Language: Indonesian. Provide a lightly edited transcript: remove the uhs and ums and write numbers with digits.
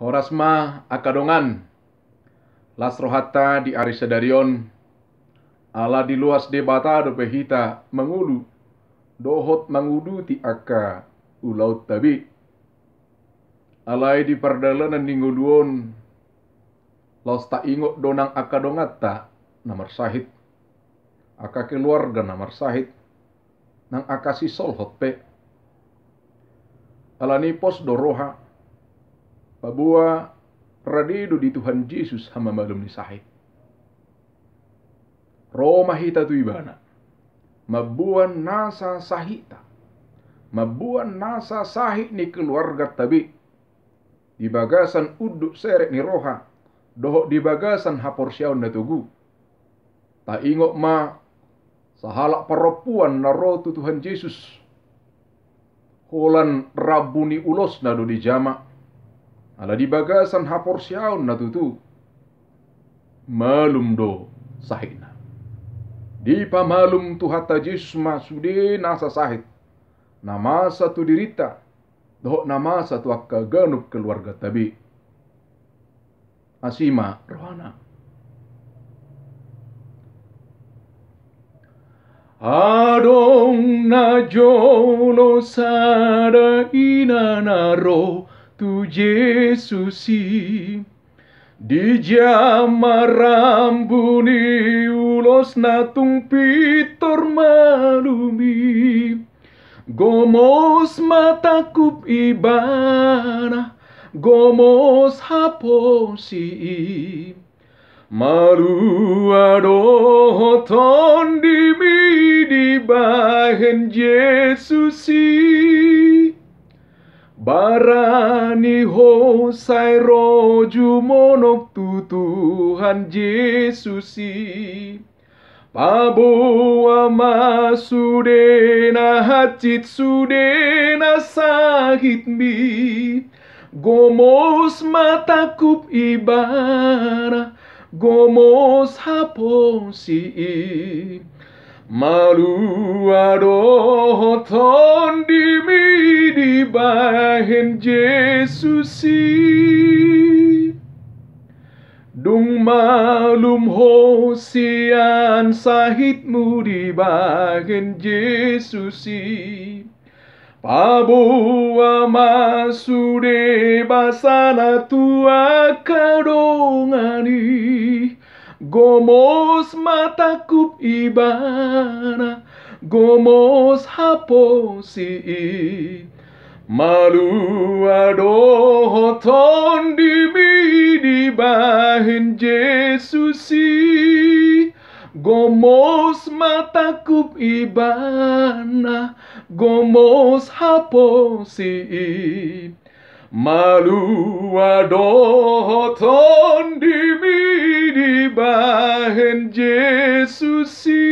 Horasma akadongan lasrohata di arisadarion ala di luas debata do pehita mangulu dohot mangudu ti aka ulaut tabi alai di pardalanan ninguduon los ta ingo donang akadongata namar sahit aka keluarga namar sahit nang akasi solhot pe alani pos doroha pabua radido di Tuhan Yesus hama malum ni sahit Roma hita tu ibana mabuan nasa sahita mabuan nasa sahit ni keluarga tabi di bagasan uduk serek ni roha dohok di bagasan haporsyaun na tugu ta ingok ma sahalak perempuan na roh tu Tuhan Yesus holan rabuni ulos na do di jama ala di bagasan haporsyaun na tutu malum do sahina di pamalum tu hatta Yesus ma sude nasa sahit nama satu dirita dohok nama satu akka ganuk keluarga tabi asima rohana adong na jolo sada inanaro tu Yesusi di jama rambuni ulos natung pitor malumi gomos matakup ibana gomos haposi malu adohoton dimi di bahen Yesusi barani hosai roju monok tu Tuhan Yesusi pabua masudena hacit sudena sakit mi gomos matakup ibana gomos haposi malu adohoton dimi di bahen Yesusi dung malum hosian sahitmu di bahen Yesusi pabua masude basana tua kadongani gomos matakup ibana gomos haposi malu adohoton dimi di bahen Yesusi gomos matakup ibana gomos haposi malu adohoton dimi di bahen Yesusi